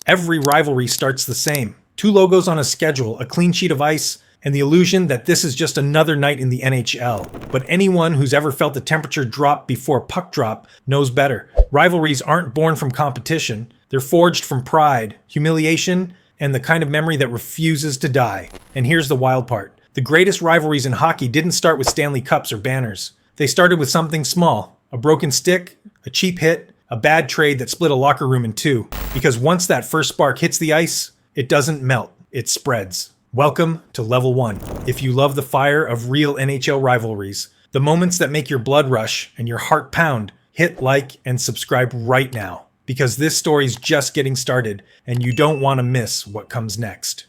Every rivalry starts the same. Two logos on a schedule, a clean sheet of ice, and the illusion that this is just another night in the NHL. But anyone who's ever felt the temperature drop before puck drop knows better. Rivalries aren't born from competition. They're forged from pride, humiliation, and the kind of memory that refuses to die. And here's the wild part. The greatest rivalries in hockey didn't start with Stanley Cups or banners. They started with something small, a broken stick, a cheap hit, a bad trade that split a locker room in two. Because once that first spark hits the ice, it doesn't melt, it spreads. Welcome to Level 1. If you love the fire of real NHL rivalries, the moments that make your blood rush and your heart pound, hit like and subscribe right now. Because this story's just getting started and you don't want to miss what comes next.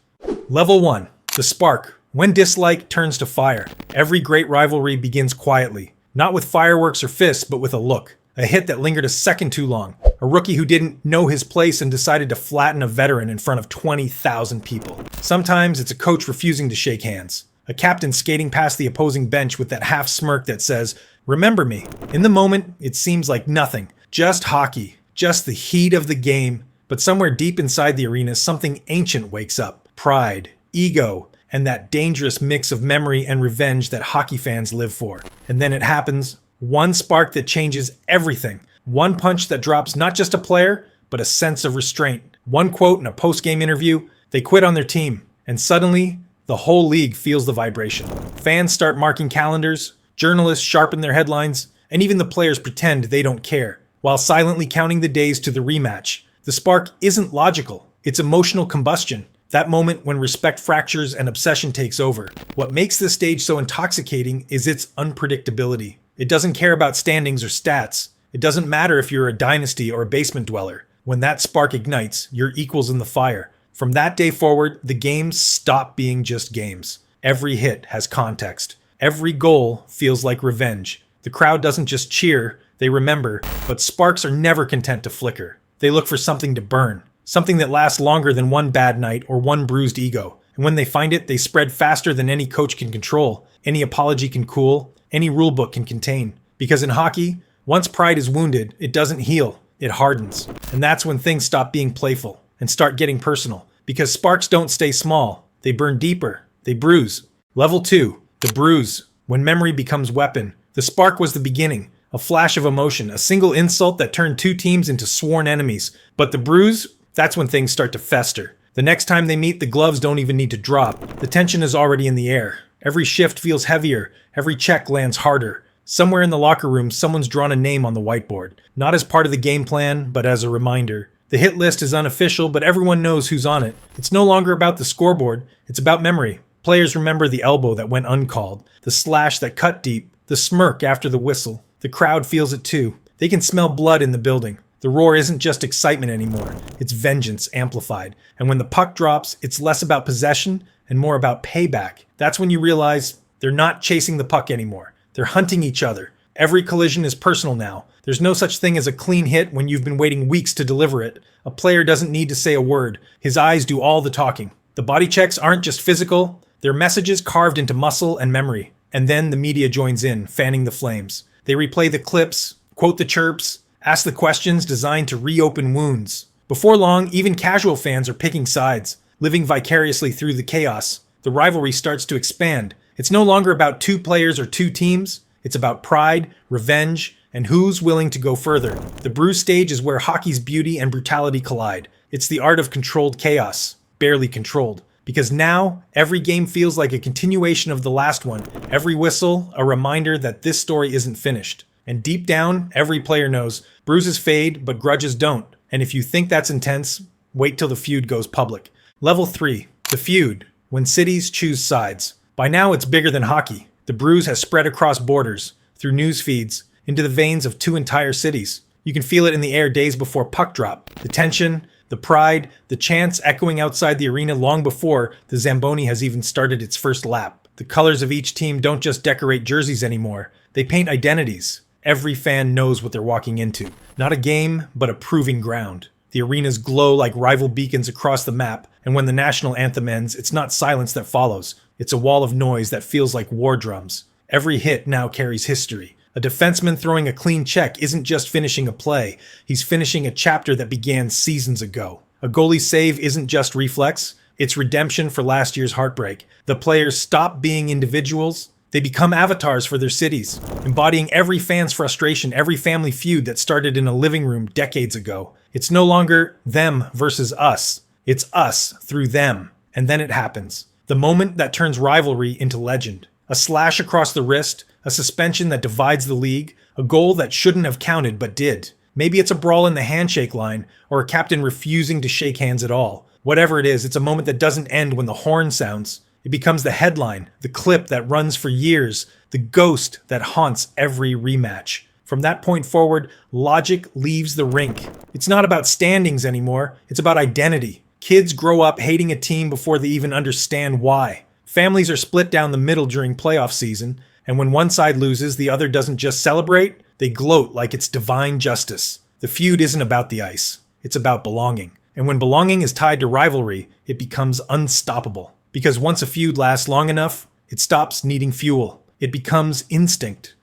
Level 1. The spark. When dislike turns to fire. Every great rivalry begins quietly. Not with fireworks or fists, but with a look. A hit that lingered a second too long. A rookie who didn't know his place and decided to flatten a veteran in front of 20,000 people. Sometimes it's a coach refusing to shake hands. A captain skating past the opposing bench with that half smirk that says, "Remember me." In the moment, it seems like nothing. Just hockey. Just the heat of the game. But somewhere deep inside the arena, something ancient wakes up. Pride, ego, and that dangerous mix of memory and revenge that hockey fans live for. And then it happens. One spark that changes everything. One punch that drops not just a player, but a sense of restraint. One quote in a post-game interview, they quit on their team. And suddenly, the whole league feels the vibration. Fans start marking calendars, journalists sharpen their headlines, and even the players pretend they don't care, while silently counting the days to the rematch. The spark isn't logical. It's emotional combustion. That moment when respect fractures and obsession takes over. What makes this stage so intoxicating is its unpredictability. It doesn't care about standings or stats. It doesn't matter if you're a dynasty or a basement dweller. When that spark ignites, you're equals in the fire. From that day forward, the games stop being just games. Every hit has context. Every goal feels like revenge. The crowd doesn't just cheer, they remember, but sparks are never content to flicker. They look for something to burn, something that lasts longer than one bad night or one bruised ego. And when they find it, they spread faster than any coach can control, any apology can cool, any rulebook can contain. Because in hockey, once pride is wounded, it doesn't heal, it hardens. And that's when things stop being playful and start getting personal. Because sparks don't stay small, they burn deeper, they bruise. Level 2, the bruise. When memory becomes weapon. The spark was the beginning, a flash of emotion, a single insult that turned two teams into sworn enemies. But the bruise, that's when things start to fester. The next time they meet, the gloves don't even need to drop. The tension is already in the air. Every shift feels heavier, every check lands harder. Somewhere in the locker room, someone's drawn a name on the whiteboard. Not as part of the game plan, but as a reminder. The hit list is unofficial, but everyone knows who's on it. It's no longer about the scoreboard, it's about memory. Players remember the elbow that went uncalled, the slash that cut deep, the smirk after the whistle. The crowd feels it too. They can smell blood in the building. The roar isn't just excitement anymore, it's vengeance amplified. And when the puck drops, it's less about possession and more about payback. That's when you realize they're not chasing the puck anymore. They're hunting each other. Every collision is personal now. There's no such thing as a clean hit when you've been waiting weeks to deliver it. A player doesn't need to say a word. His eyes do all the talking. The body checks aren't just physical, they're messages carved into muscle and memory. And then the media joins in, fanning the flames. They replay the clips, quote the chirps, ask the questions designed to reopen wounds. Before long, even casual fans are picking sides, living vicariously through the chaos. The rivalry starts to expand. It's no longer about two players or two teams. It's about pride, revenge, and who's willing to go further. The bruise stage is where hockey's beauty and brutality collide. It's the art of controlled chaos, barely controlled. Because now, every game feels like a continuation of the last one. Every whistle, a reminder that this story isn't finished. And deep down, every player knows, bruises fade, but grudges don't. And if you think that's intense, wait till the feud goes public. Level 3, the feud, when cities choose sides. By now, it's bigger than hockey. The bruise has spread across borders, through news feeds, into the veins of two entire cities. You can feel it in the air days before puck drop. The tension, the pride, the chants echoing outside the arena long before the Zamboni has even started its first lap. The colors of each team don't just decorate jerseys anymore. They paint identities. Every fan knows what they're walking into. Not a game, but a proving ground. The arenas glow like rival beacons across the map, and when the national anthem ends, it's not silence that follows. It's a wall of noise that feels like war drums. Every hit now carries history. A defenseman throwing a clean check isn't just finishing a play. He's finishing a chapter that began seasons ago. A goalie's save isn't just reflex, it's redemption for last year's heartbreak. The players stop being individuals. They become avatars for their cities, embodying every fan's frustration, every family feud that started in a living room decades ago. It's no longer them versus us. It's us through them. And then it happens. The moment that turns rivalry into legend. A slash across the wrist, a suspension that divides the league, a goal that shouldn't have counted but did. Maybe it's a brawl in the handshake line, or a captain refusing to shake hands at all. Whatever it is, it's a moment that doesn't end when the horn sounds. It becomes the headline, the clip that runs for years, the ghost that haunts every rematch. From that point forward, logic leaves the rink. It's not about standings anymore, it's about identity. Kids grow up hating a team before they even understand why. Families are split down the middle during playoff season, and when one side loses, the other doesn't just celebrate, they gloat like it's divine justice. The feud isn't about the ice, it's about belonging. And when belonging is tied to rivalry, it becomes unstoppable. Because once a feud lasts long enough, it stops needing fuel. It becomes instinct.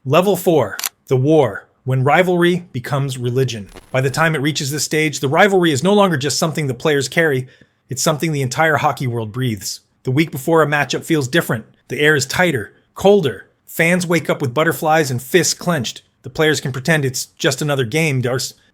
Level 4, the war, when rivalry becomes religion. By the time it reaches this stage, the rivalry is no longer just something the players carry, it's something the entire hockey world breathes. The week before a matchup feels different. The air is tighter, colder. Fans wake up with butterflies and fists clenched. The players can pretend it's just another game,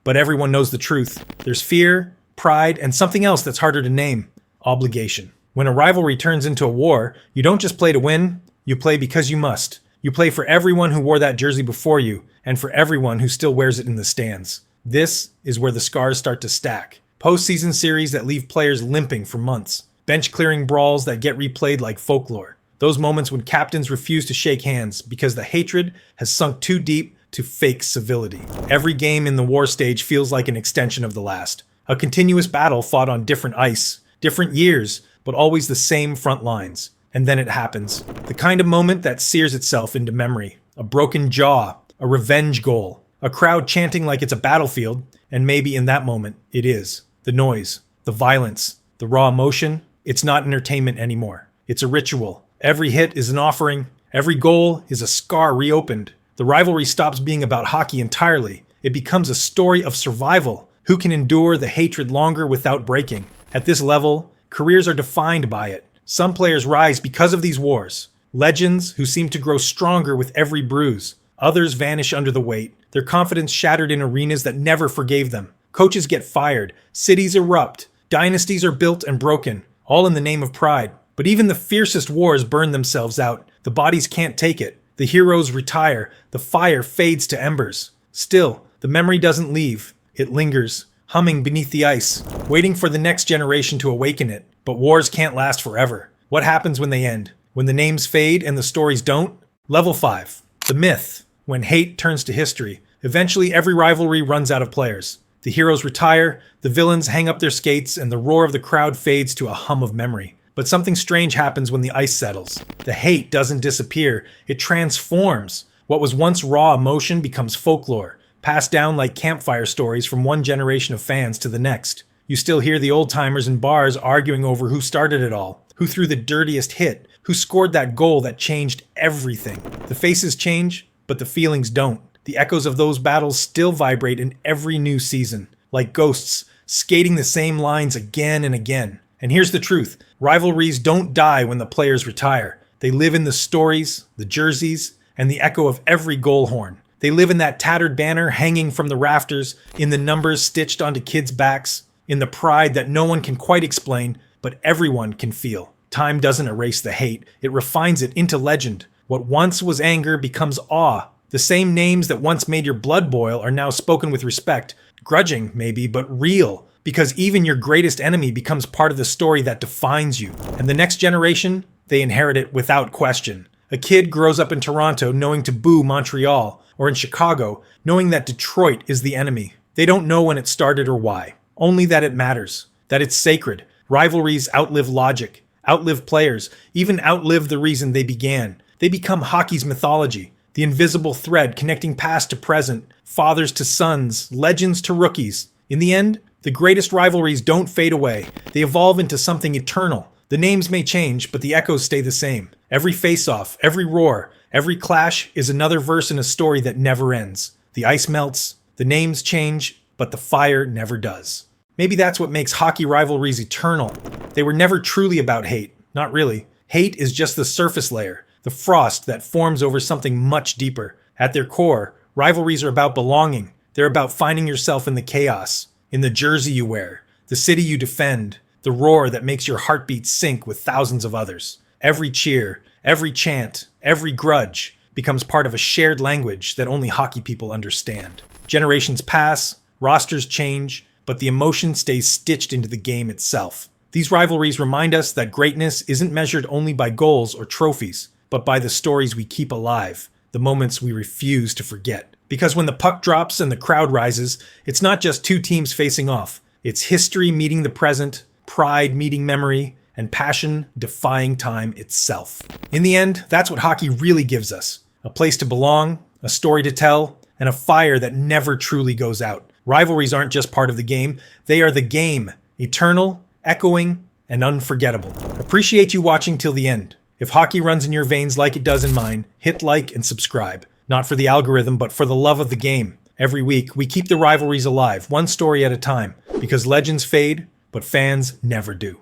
but everyone knows the truth. There's fear, pride, and something else that's harder to name: obligation. When a rivalry turns into a war, you don't just play to win, you play because you must. You play for everyone who wore that jersey before you, and for everyone who still wears it in the stands. This is where the scars start to stack. Postseason series that leave players limping for months. Bench-clearing brawls that get replayed like folklore. Those moments when captains refuse to shake hands because the hatred has sunk too deep to fake civility. Every game in the war stage feels like an extension of the last. A continuous battle fought on different ice, different years, but always the same front lines. And then it happens. The kind of moment that sears itself into memory. A broken jaw, a revenge goal, a crowd chanting like it's a battlefield, and maybe in that moment, it is. The noise, the violence, the raw emotion, it's not entertainment anymore. It's a ritual. Every hit is an offering. Every goal is a scar reopened. The rivalry stops being about hockey entirely. It becomes a story of survival. Who can endure the hatred longer without breaking? At this level, careers are defined by it. Some players rise because of these wars. Legends who seem to grow stronger with every bruise. Others vanish under the weight, their confidence shattered in arenas that never forgave them. Coaches get fired. Cities erupt. Dynasties are built and broken, all in the name of pride. But even the fiercest wars burn themselves out. The bodies can't take it. The heroes retire. The fire fades to embers. Still, the memory doesn't leave. It lingers, humming beneath the ice, waiting for the next generation to awaken it. But wars can't last forever. What happens when they end? When the names fade and the stories don't? Level 5. The myth. When hate turns to history. Eventually, every rivalry runs out of players. The heroes retire, the villains hang up their skates, and the roar of the crowd fades to a hum of memory. But something strange happens when the ice settles. The hate doesn't disappear, it transforms. What was once raw emotion becomes folklore, passed down like campfire stories from one generation of fans to the next. You still hear the old-timers in bars arguing over who started it all, who threw the dirtiest hit, who scored that goal that changed everything. The faces change, but the feelings don't. The echoes of those battles still vibrate in every new season, like ghosts, skating the same lines again and again. And here's the truth. Rivalries don't die when the players retire. They live in the stories, the jerseys, and the echo of every goal horn. They live in that tattered banner hanging from the rafters, in the numbers stitched onto kids' backs, in the pride that no one can quite explain, but everyone can feel. Time doesn't erase the hate. It refines it into legend. What once was anger becomes awe. The same names that once made your blood boil are now spoken with respect. Grudging, maybe, but real. Because even your greatest enemy becomes part of the story that defines you. And the next generation, they inherit it without question. A kid grows up in Toronto knowing to boo Montreal, or in Chicago, knowing that Detroit is the enemy. They don't know when it started or why. Only that it matters. That it's sacred. Rivalries outlive logic, outlive players, even outlive the reason they began. They become hockey's mythology. The invisible thread connecting past to present, fathers to sons, legends to rookies. In the end, the greatest rivalries don't fade away. They evolve into something eternal. The names may change, but the echoes stay the same. Every face-off, every roar, every clash is another verse in a story that never ends. The ice melts, the names change, but the fire never does. Maybe that's what makes hockey rivalries eternal. They were never truly about hate. Not really. Hate is just the surface layer, the frost that forms over something much deeper. At their core, rivalries are about belonging. They're about finding yourself in the chaos, in the jersey you wear, the city you defend, the roar that makes your heartbeat sync with thousands of others. Every cheer, every chant, every grudge becomes part of a shared language that only hockey people understand. Generations pass, rosters change, but the emotion stays stitched into the game itself. These rivalries remind us that greatness isn't measured only by goals or trophies, but by the stories we keep alive, the moments we refuse to forget. Because when the puck drops and the crowd rises, it's not just two teams facing off. It's history meeting the present, pride meeting memory, and passion defying time itself. In the end, that's what hockey really gives us. A place to belong, a story to tell, and a fire that never truly goes out. Rivalries aren't just part of the game, they are the game, eternal, echoing, and unforgettable. Appreciate you watching till the end. If hockey runs in your veins like it does in mine, hit like and subscribe. Not for the algorithm, but for the love of the game. Every week, we keep the rivalries alive, one story at a time, because legends fade, but fans never do.